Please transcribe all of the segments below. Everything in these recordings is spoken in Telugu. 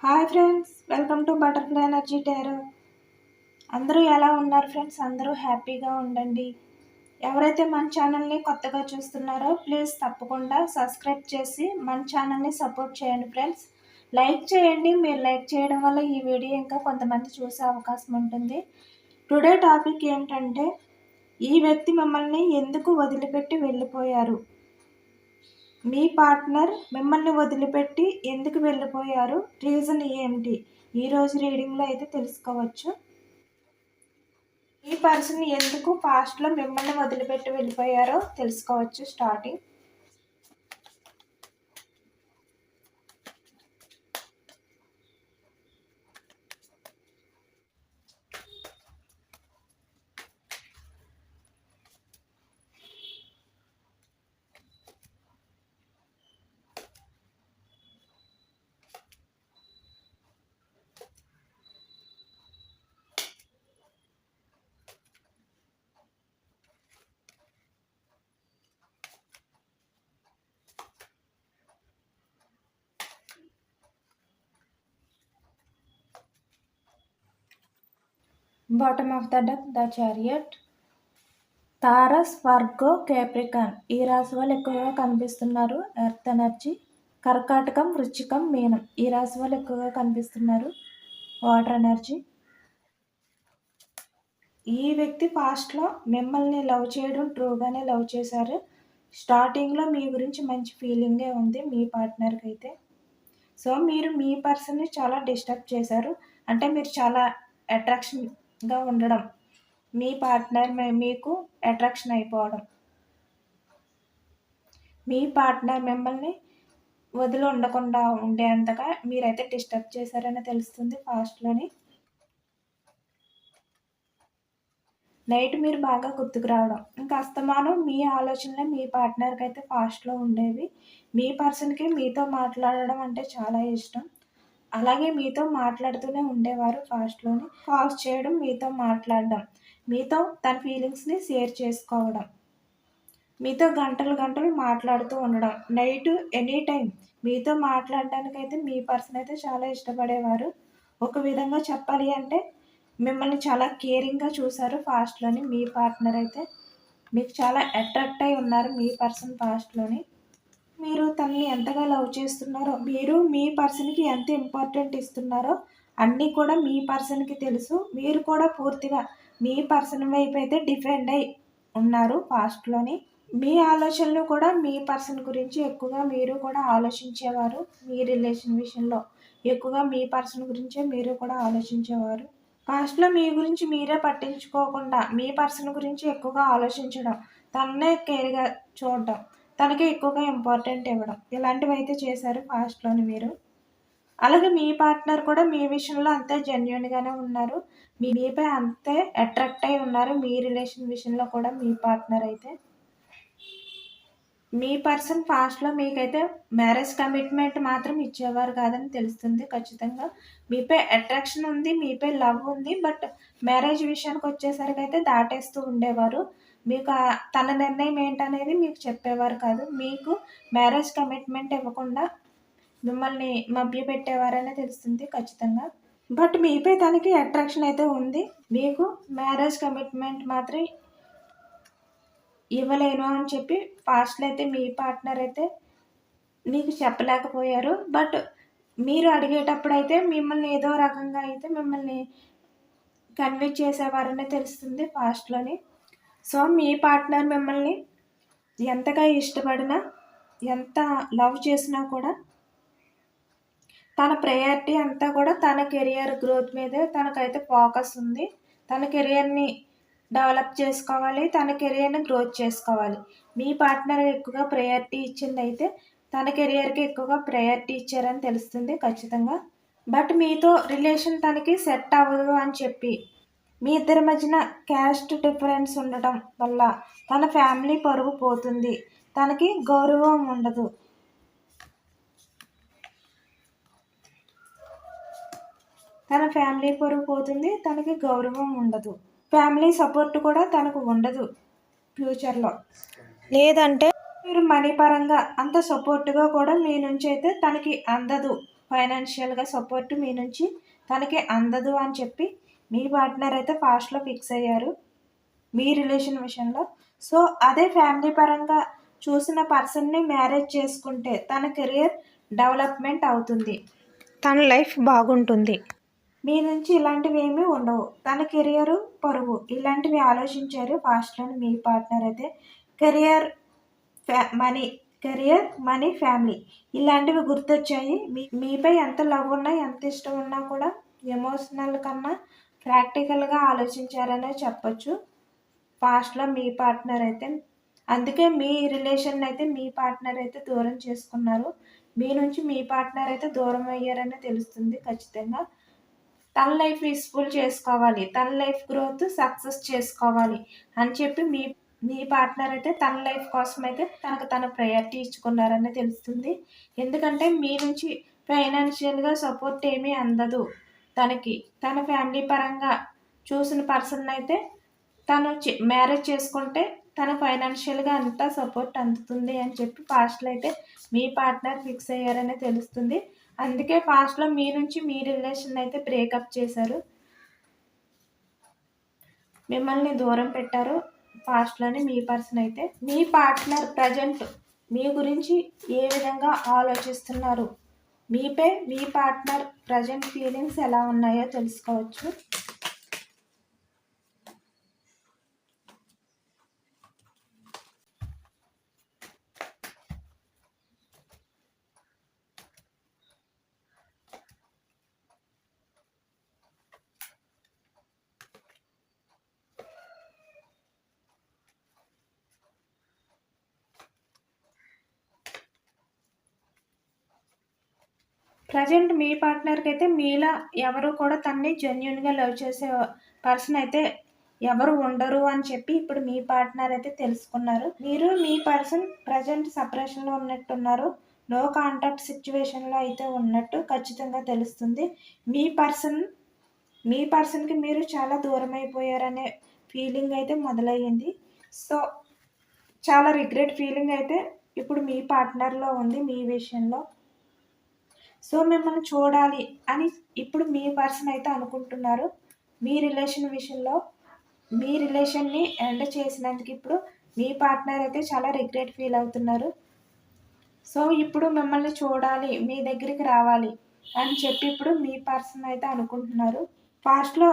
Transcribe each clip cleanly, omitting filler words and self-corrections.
Hi friends, welcome to butterfly energy tarot. అందరూ ఎలా ఉన్నారు ఫ్రెండ్స్? అందరూ హ్యాపీగా ఉండండి. ఎవరైతే మన ఛానల్ని కొత్తగా చూస్తున్నారో ప్లీజ్ తప్పకుండా సబ్స్క్రైబ్ చేసి మన ఛానల్ని సపోర్ట్ చేయండి ఫ్రెండ్స్. లైక్ చేయండి. మీరు లైక్ చేయడం వల్ల ఈ వీడియో ఇంకా కొంతమంది చూసే అవకాశం ఉంటుంది. టుడే టాపిక్ ఏంటంటే, ఈ వ్యక్తి మిమ్మల్ని ఎందుకు వదిలిపెట్టి వెళ్ళిపోయారు? మీ పార్ట్నర్ మిమ్మల్ని వదిలిపెట్టి ఎందుకు వెళ్ళిపోయారు? రీజన్ ఏంటి? ఈరోజు రీడింగ్లో అయితే తెలుసుకోవచ్చు. ఈ పర్సన్ ఎందుకు పాస్ట్లో మిమ్మల్ని వదిలిపెట్టి వెళ్ళిపోయారో తెలుసుకోవచ్చు. Starting bottom of the deck, the chariot, Taurus, Virgo, Capricorn. ఈ రాశి వాళ్ళు ఎక్కువగా కనిపిస్తున్నారు. Earth energy. కర్కాటకం, వృశ్చికం, మీనం. ఈ రాశి వాళ్ళు ఎక్కువగా కనిపిస్తున్నారు. Water energy. ఈ వ్యక్తి పాస్ట్లో మిమ్మల్ని లవ్ చేయడం ట్రూగానే లవ్ చేశారు. స్టార్టింగ్లో మీ గురించి మంచి ఫీలింగే ఉంది మీ పార్ట్నర్కి అయితే. సో మీరు మీ పర్సన్ని చాలా డిస్టర్బ్ చేశారు. అంటే మీరు చాలా అట్రాక్షన్గా ఉండడం, మీ పార్ట్నర్ మీకు అట్రాక్షన్ అయిపోవడం, మీ పార్ట్నర్ మిమ్మల్ని వదిలి ఉండకుండా ఉండేంతగా మీరైతే డిస్టర్బ్ చేశారని తెలుస్తుంది. ఫాస్ట్లోని నైట్ మీరు బాగా గుర్తుకు రావడం, ఇంకా అస్తమానం మీ ఆలోచనలే మీ పార్ట్నర్కి అయితే ఫాస్ట్లో ఉండేవి. మీ పర్సన్కి మీతో మాట్లాడడం అంటే చాలా ఇష్టం. అలాగే మీతో మాట్లాడుతూనే ఉండేవారు. ఫాస్ట్లోని కాల్స్ చేయడం, మీతో మాట్లాడడం, మీతో తన ఫీలింగ్స్ని షేర్ చేసుకోవడం, మీతో గంటలు గంటలు మాట్లాడుతూ ఉండడం, నైట్ ఎనీ టైం మీతో మాట్లాడడానికైతే మీ పర్సన్ అయితే చాలా ఇష్టపడేవారు. ఒక విధంగా చెప్పాలి అంటే మిమ్మల్ని చాలా కేరింగ్గా చూశారు. ఫాస్ట్లోని మీ పార్ట్నర్ అయితే మీకు చాలా అట్రాక్ట్ అయి ఉన్నారు. మీ పర్సన్ ఫాస్ట్లోని మీరు తనని ఎంతగా లవ్ చేస్తున్నారో, మీరు మీ పర్సన్కి ఎంత ఇంపార్టెంట్ ఇస్తున్నారో అన్నీ కూడా మీ పర్సన్కి తెలుసు. మీరు కూడా పూర్తిగా మీ పర్సన్ వైపు అయితే డిపెండ్ అయి ఉన్నారు. పాస్ట్లోని మీ ఆలోచనలు కూడా మీ పర్సన్ గురించి ఎక్కువగా మీరు కూడా ఆలోచించేవారు. మీ రిలేషన్ విషయంలో ఎక్కువగా మీ పర్సన్ గురించే మీరు కూడా ఆలోచించేవారు. పాస్ట్లో మీ గురించి మీరే పట్టించుకోకుండా మీ పర్సన్ గురించి ఎక్కువగా ఆలోచించడం, తన్నే కేర్గా చూడడం, తనకి ఎక్కువగా ఇంపార్టెంట్ ఇవ్వడం, ఇలాంటివి అయితే చేశారు పాస్ట్లోని మీరు. అలాగే మీ పార్ట్నర్ కూడా మీ విషయంలో అంతే జెన్యున్గానే ఉన్నారు. మీపై అంతే అట్రాక్ట్ అయి ఉన్నారు. మీ రిలేషన్ విషయంలో కూడా మీ పార్ట్నర్ అయితే మీ పర్సన్ పాస్ట్లో మీకైతే మ్యారేజ్ కమిట్మెంట్ మాత్రం ఇచ్చేవారు కాదని తెలుస్తుంది. ఖచ్చితంగా మీపై అట్రాక్షన్ ఉంది, మీపై లవ్ ఉంది. బట్ మ్యారేజ్ విషయానికి వచ్చేసరికి అయితే దాటేస్తూ ఉండేవారు. మీకు తన నిర్ణయం ఏంటనేది మీకు చెప్పేవారు కాదు. మీకు మ్యారేజ్ కమిట్మెంట్ ఇవ్వకుండా మిమ్మల్ని మభ్యపెట్టేవారనే తెలుస్తుంది ఖచ్చితంగా. బట్ మీపై తనకి అట్రాక్షన్ అయితే ఉంది. మీకు మ్యారేజ్ కమిట్మెంట్ మాత్రం ఇవ్వలేను అని చెప్పి పాస్ట్లో అయితే మీ పార్ట్నర్ అయితే మీకు చెప్పలేకపోయారు. బట్ మీరు అడిగేటప్పుడు అయితే మిమ్మల్ని ఏదో రకంగా అయితే మిమ్మల్ని కన్విన్స్ చేసేవారనే తెలుస్తుంది పాస్ట్లోని. సో మీ పార్ట్నర్ మిమ్మల్ని ఎంతగా ఇష్టపడినా, ఎంత లవ్ చేసినా కూడా తన ప్రయారిటీ అంతా కూడా తన కెరియర్ గ్రోత్ మీదే తనకైతే ఫోకస్ ఉంది. తన కెరియర్ని డెవలప్ చేసుకోవాలి, తన కెరియర్ని గ్రోత్ చేసుకోవాలి. మీ పార్ట్నర్ ఎక్కువగా ప్రయారిటీ ఇచ్చింది అయితే తన కెరియర్కి ఎక్కువగా ప్రయారిటీ ఇచ్చారని తెలుస్తుంది ఖచ్చితంగా. బట్ మీతో రిలేషన్ తనకి సెట్ అవ్వదు అని చెప్పి మీ ఇద్దరి మధ్యన క్యాస్ట్ డిఫరెన్స్ ఉండటం వల్ల తన ఫ్యామిలీ పరువు పోతుంది, తనకి గౌరవం ఉండదు. తన ఫ్యామిలీ పరువు పోతుంది, తనకి గౌరవం ఉండదు. ఫ్యామిలీ సపోర్ట్ కూడా తనకు ఉండదు ఫ్యూచర్లో. లేదంటే మీరు మనీ పరంగా అంత సపోర్ట్గా కూడా మీ నుంచి అయితే తనకి అందదు ఫైనాన్షియల్గా సపోర్ట్ మీ నుంచి తనకి అందదు అని చెప్పి మీ పార్ట్నర్ అయితే ఫాస్ట్లో ఫిక్స్ అయ్యారు మీ రిలేషన్ విషయంలో. సో అదే ఫ్యామిలీ పరంగా చూసిన పర్సన్ని మ్యారేజ్ చేసుకుంటే తన కెరియర్ డెవలప్మెంట్ అవుతుంది, తన లైఫ్ బాగుంటుంది. మీ నుంచి ఇలాంటివి ఏమీ ఉండవు. తన కెరియరు పరువు ఇలాంటివి ఆలోచించారు ఫాస్ట్లోని మీ పార్ట్నర్ అయితే. Career money, career money family ఇలాంటివి గుర్తొచ్చాయి. మీపై ఎంత లవ్ ఉన్నా ఎంత ఇష్టం ఉన్నా కూడా ఎమోషనల్ కన్నా ప్రాక్టికల్గా ఆలోచించారనే చెప్పొచ్చు పాస్ట్లో మీ పార్ట్నర్ అయితే. అందుకే మీ రిలేషన్ అయితే మీ పార్ట్నర్ అయితే దూరం చేసుకున్నారు. మీ నుంచి మీ పార్ట్నర్ అయితే దూరం అయ్యారని తెలుస్తుంది ఖచ్చితంగా. తన లైఫ్ పీస్ఫుల్ చేసుకోవాలి, తన లైఫ్ గ్రోత్ సక్సెస్ చేసుకోవాలి అని చెప్పి మీ మీ పార్ట్నర్ అయితే తన లైఫ్ కోసం అయితే తనకు తన ప్రయారిటీ ఇచ్చుకున్నారని తెలుస్తుంది. ఎందుకంటే మీ నుంచి ఫైనాన్షియల్గా సపోర్ట్ ఏమీ అందదు తనకి. తన ఫ్యామిలీ పరంగా చూసిన పర్సన్ అయితే తను మ్యారేజ్ చేసుకుంటే తన ఫైనాన్షియల్గా అంతా సపోర్ట్ అందుతుంది అని చెప్పి ఫాస్ట్లో అయితే మీ పార్ట్నర్ ఫిక్స్ అయ్యారని తెలుస్తుంది. అందుకే ఫాస్ట్లో మీ నుంచి మీ రిలేషన్ అయితే బ్రేకప్ చేశారు, మిమ్మల్ని దూరం పెట్టారు ఫాస్ట్లోని మీ పర్సన్ అయితే. మీ పార్ట్నర్ ప్రజెంట్ మీ గురించి ఏ విధంగా ఆలోచిస్తున్నారు, మీపై మీ పార్ట్నర్ ప్రజెంట్ ఫీలింగ్స్ ఎలా ఉన్నాయో తెలుసుకోవచ్చు. ప్రజెంట్ మీ పార్ట్నర్కి అయితే మీలా ఎవరు కూడా తన్ని జెన్యున్గా లవ్ చేసే పర్సన్ అయితే ఎవరు ఉండరు అని చెప్పి ఇప్పుడు మీ పార్ట్నర్ అయితే తెలుసుకున్నారు. మీరు మీ పర్సన్ ప్రజెంట్ సపరేషన్లో ఉన్నట్టున్నారు, నో కాంటాక్ట్ సిచ్యువేషన్లో అయితే ఉన్నట్టు ఖచ్చితంగా తెలుస్తుంది. మీ పర్సన్కి మీరు చాలా దూరం అయిపోయారనే ఫీలింగ్ అయితే మొదలయ్యింది. సో చాలా రిగ్రెట్ ఫీలింగ్ అయితే ఇప్పుడు మీ పార్ట్నర్లో ఉంది మీ విషయంలో. సో మిమ్మల్ని చూడాలి అని ఇప్పుడు మీ పర్సన్ అయితే అనుకుంటున్నారు. మీ రిలేషన్ విషయంలో మీ రిలేషన్ని ఎండ్ చేసినందుకు ఇప్పుడు మీ పార్ట్నర్ అయితే చాలా రిగ్రెట్ ఫీల్ అవుతున్నారు. సో ఇప్పుడు మిమ్మల్ని చూడాలి, మీ దగ్గరికి రావాలి అని చెప్పి ఇప్పుడు మీ పర్సన్ అయితే అనుకుంటున్నారు. ఫాస్ట్లో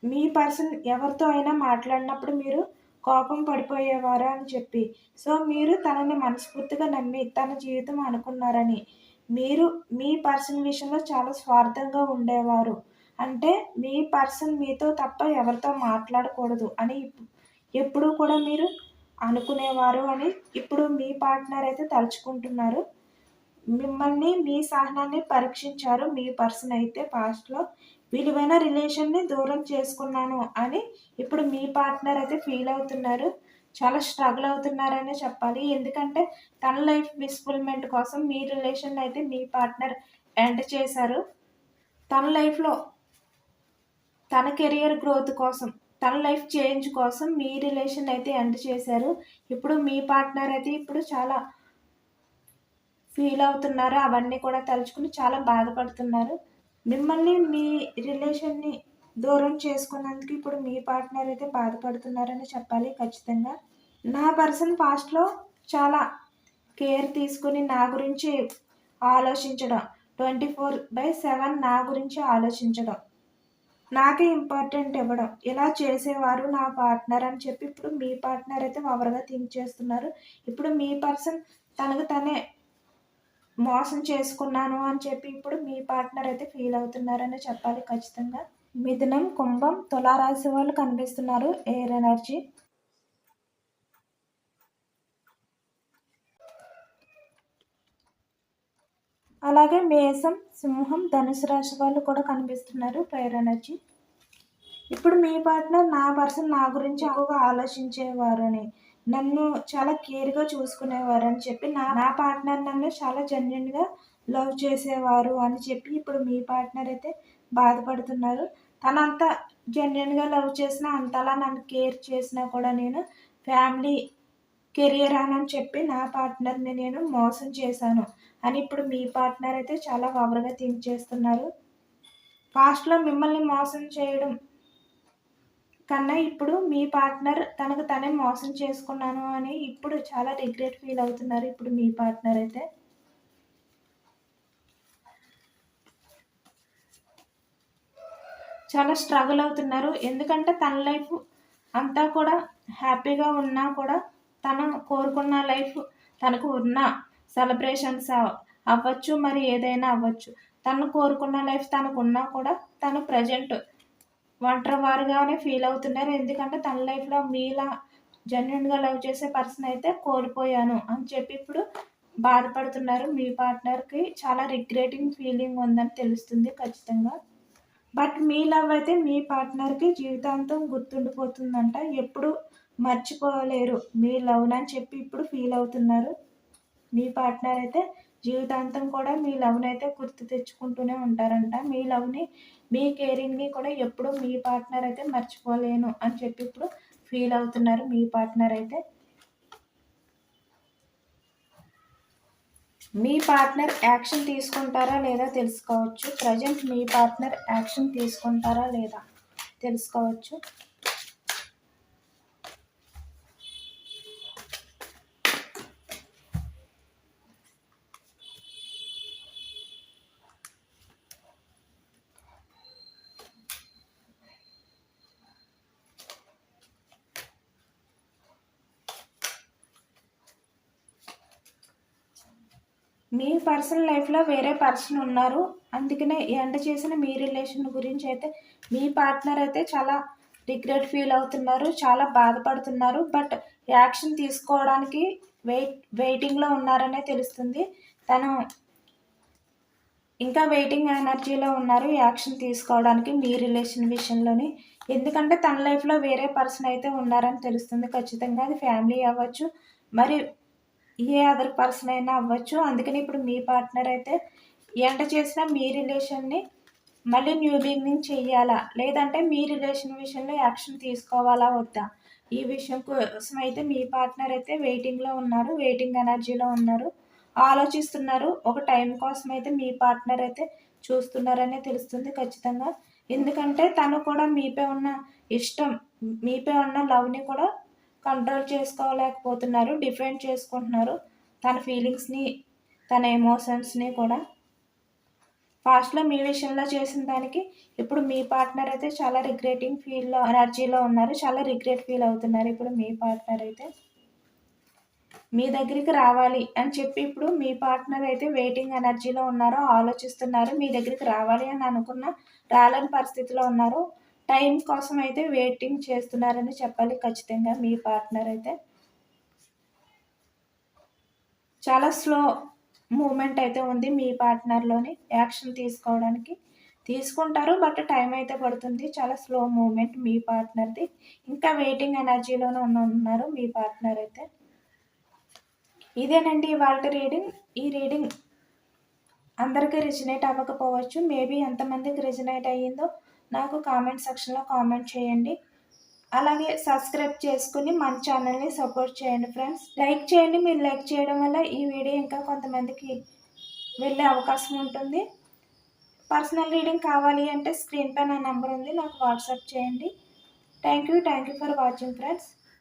మీ పర్సన్ ఎవరితో అయినా మాట్లాడినప్పుడు మీరు కోపం పడిపోయేవారు అని చెప్పి, సో మీరు తనని మనస్ఫూర్తిగా నమ్మి తన జీవితం అనుకున్నారని, మీరు మీ పర్సన్ విషయంలో చాలా స్వార్థంగా ఉండేవారు. అంటే మీ పర్సన్ మీతో తప్ప ఎవరితో మాట్లాడకూడదు అని ఎప్పుడూ కూడా మీరు అనుకునేవారు అని ఇప్పుడు మీ పార్ట్నర్ అయితే తలుచుకుంటున్నారు. మిమ్మల్ని మీ సహనాన్ని పరీక్షించారు మీ పర్సన్ అయితే పాస్ట్లో. విలువైన రిలేషన్ని దూరం చేసుకున్నాను అని ఇప్పుడు మీ పార్ట్నర్ అయితే ఫీల్ అవుతున్నారు, చాలా స్ట్రగుల్ అవుతున్నారనే చెప్పాలి. ఎందుకంటే తన లైఫ్ విస్ఫుల్మెంట్ కోసం మీ రిలేషన్ అయితే మీ పార్ట్నర్ ఎండ్ చేశారు. తన లైఫ్లో తన కెరియర్ గ్రోత్ కోసం, తన లైఫ్ చేంజ్ కోసం మీ రిలేషన్ అయితే ఎండ్ చేశారు. ఇప్పుడు మీ పార్ట్నర్ అయితే ఇప్పుడు చాలా ఫీల్ అవుతున్నారు, అవన్నీ కూడా తలుచుకుని చాలా బాధపడుతున్నారు. మిమ్మల్ని మీ రిలేషన్ని దూరం చేసుకున్నందుకు ఇప్పుడు మీ పార్ట్నర్ అయితే బాధపడుతున్నారని చెప్పాలి ఖచ్చితంగా. నా పర్సన్ పాస్ట్లో చాలా కేర్ తీసుకుని నా గురించి ఆలోచించడం, 24/7 నా గురించి ఆలోచించడం, నాకే ఇంపార్టెంట్ ఇవ్వడం, ఇలా చేసేవారు నా పార్ట్నర్ అని చెప్పి ఇప్పుడు మీ పార్ట్నర్ అయితే ఓవర్గా థింక్ చేస్తున్నారు. ఇప్పుడు మీ పర్సన్ తనకు తనే మోసం చేసుకున్నాను అని చెప్పి ఇప్పుడు మీ పార్ట్నర్ అయితే ఫీల్ అవుతున్నారని చెప్పాలి ఖచ్చితంగా. మిథునం, కుంభం, తులారాశి వాళ్ళు కనిపిస్తున్నారు ఎయిర్ ఎనర్జీ. అలాగే మేషం, సింహం, ధనుసు రాశి వాళ్ళు కూడా కనిపిస్తున్నారు ఫైర్ ఎనర్జీ. ఇప్పుడు మీ పార్ట్నర్ నా పర్సన్ నా గురించి ఎక్కువగా ఆలోచించేవారని, నన్ను చాలా కేర్గా చూసుకునేవారు అని చెప్పి నా పార్ట్నర్ నన్ను చాలా జెన్యున్గా లవ్ చేసేవారు అని చెప్పి ఇప్పుడు మీ పార్ట్నర్ అయితే బాధపడుతున్నారు. తనంత జెన్యున్గా లవ్ చేసినా, అంతలా నన్ను కేర్ చేసినా కూడా నేను ఫ్యామిలీ కెరియర్ అని చెప్పి నా పార్ట్నర్ని నేను మోసం చేశాను అని ఇప్పుడు మీ పార్ట్నర్ అయితే చాలా ఓవర్గా థింక్ చేస్తున్నారు. పాస్ట్లో మిమ్మల్ని మోసం చేయడం కన్నా ఇప్పుడు మీ పార్ట్నర్ తనకు తనే మోసం చేసుకున్నాను అని ఇప్పుడు చాలా రిగ్రెట్ ఫీల్ అవుతున్నారు. ఇప్పుడు మీ పార్ట్నర్ అయితే చాలా స్ట్రగుల్ అవుతున్నారు. ఎందుకంటే తన లైఫ్ అంతా కూడా హ్యాపీగా ఉన్నా కూడా తను కోరుకున్న లైఫ్ తనకు ఉన్న సెలబ్రేషన్స్ అవ్వచ్చు, మరి ఏదైనా అవ్వచ్చు. తను కోరుకున్న లైఫ్ తనకున్నా కూడా తను ప్రజెంట్ ఒంటరివారుగానే ఫీల్ అవుతున్నారు. ఎందుకంటే తన లైఫ్‌లో మీలా జెన్యూన్‌గా లవ్ చేసే పర్సన్ అయితే కోల్పోయాను అని చెప్పి ఇప్పుడు బాధపడుతున్నారు. మీ పార్ట్నర్‌కి చాలా రిగ్రెటింగ్ ఫీలింగ్ ఉందని తెలుస్తుంది ఖచ్చితంగా. బట్ మీ లవ్ అయితే మీ పార్ట్నర్‌కి జీవితాంతం గుర్తుండిపోతుందంట. ఎప్పుడు మర్చిపోలేరు మీ లవ్‌నని చెప్పి ఇప్పుడు ఫీల్ అవుతున్నారు. మీ పార్ట్నర్ అయితే జీవితాంతం కూడా మీ లవ్‌నైతే గుర్తు తెచ్చుకుంటూనే ఉంటారంట. మీ లవ్‌ని, మీ కేరింగ్‌ని కూడా ఎప్పుడు మీ పార్ట్నర్ అయితే మర్చిపోలేను అని చెప్పి ఇప్పుడు ఫీల్ అవుతున్నారు మీ పార్ట్నర్ అయితే. మీ పార్ట్నర్ యాక్షన్ తీసుకుంటారా లేదా తెలుసుకోవచ్చు. ప్రజెంట్ మీ పార్ట్నర్ యాక్షన్ తీసుకుంటారా లేదా తెలుసుకోవచ్చు. మీ పర్సనల్ లైఫ్‌లో వేరే పర్సన్ ఉన్నారు. అందుకనే ఎండ్ చేసిన మీ రిలేషన్ గురించి అయితే మీ పార్ట్నర్ అయితే చాలా రిగ్రెట్ ఫీల్ అవుతున్నారు. చాలా బాధపడుతున్నారు. బట్ యాక్షన్ తీసుకోవడానికి వెయిటింగ్‌లో ఉన్నారనే తెలుస్తుంది. తను ఇంకా వెయిటింగ్ ఎనర్జీలో ఉన్నారు యాక్షన్ తీసుకోవడానికి మీ రిలేషన్ విషయంలోని. ఎందుకంటే తన లైఫ్‌లో వేరే పర్సన్ అయితే ఉన్నారని తెలుస్తుంది ఖచ్చితంగా. అది ఫ్యామిలీ అవ్వచ్చు, మరి ఏ అదర్ పర్సన్ అయినా అవ్వచ్చు. అందుకని ఇప్పుడు మీ పార్ట్నర్ అయితే ఎండ్ చేసిన మీ రిలేషన్‌ని మళ్ళీ న్యూ బిగినింగ్ చెయ్యాలా? లేదంటే మీ రిలేషన్ విషయంలో యాక్షన్ తీసుకోవాలా వద్దా? ఈ విషయం కోసం అయితే మీ పార్ట్నర్ అయితే వెయిటింగ్‌లో ఉన్నారు. వెయిటింగ్ ఎనర్జీలో ఉన్నారు. ఆలోచిస్తున్నారు. ఒక టైం కోసం అయితే మీ పార్ట్నర్ అయితే చూస్తున్నారనే తెలుస్తుంది ఖచ్చితంగా. ఎందుకంటే తను కూడా మీపై ఉన్న ఇష్టం, మీపై ఉన్న లవ్‌ని కూడా కంట్రోల్ చేసుకోలేకపోతున్నారు. డిఫెండ్ చేసుకుంటున్నారు. తన ఫీలింగ్స్‌ని, తన ఎమోషన్స్‌ని కూడా. పాస్ట్‌లో మీ విషయంలో చేసిన దానికి ఇప్పుడు మీ పార్ట్నర్ అయితే చాలా రిగ్రెటింగ్ ఎనర్జీలో ఉన్నారు. చాలా రిగ్రెట్ ఫీల్ అవుతున్నారు ఇప్పుడు మీ పార్ట్నర్ అయితే. మీ దగ్గరికి రావాలి అని చెప్పి ఇప్పుడు మీ పార్ట్నర్ అయితే వెయిటింగ్ ఎనర్జీలో ఉన్నారు. ఆలోచిస్తున్నారు. మీ దగ్గరికి రావాలి అని అనుకున్న రాలేని పరిస్థితిలో ఉన్నారు. టైం కోసం అయితే వెయిటింగ్ చేస్తున్నారని చెప్పాలి ఖచ్చితంగా మీ పార్ట్నర్ అయితే. చాలా స్లో మూవ్‌మెంట్ అయితే ఉంది మీ పార్ట్నర్‌లోని యాక్షన్ తీసుకోవడానికి. తీసుకుంటారు. బట్ టైం అయితే పడుతుంది. చాలా స్లో మూవ్‌మెంట్ మీ పార్ట్నర్‌ది. ఇంకా వెయిటింగ్ ఎనర్జీలోనే ఉన్నారు మీ పార్ట్నర్ అయితే. ఇదేనండి ఇవాల్టి రీడింగ్. ఈ రీడింగ్ అందరికీ రెజొనేట్ అవ్వకపోవచ్చు. మేబీ ఎంతమందికి రెజొనేట్ అయ్యిందో నాకు కామెంట్ సెక్షన్‌లో కామెంట్ చేయండి. అలాగే సబ్స్క్రైబ్ చేసుకుని మన ఛానల్‌ని సపోర్ట్ చేయండి ఫ్రెండ్స్. లైక్ చేయండి. మీరు లైక్ చేయడం వల్ల ఈ వీడియో ఇంకా కొంతమందికి వెళ్ళే అవకాశం ఉంటుంది. పర్సనల్ రీడింగ్ కావాలి అంటే స్క్రీన్ పై నా నంబర్ ఉంది. నాకు వాట్సాప్ చేయండి. Thank you for watching friends.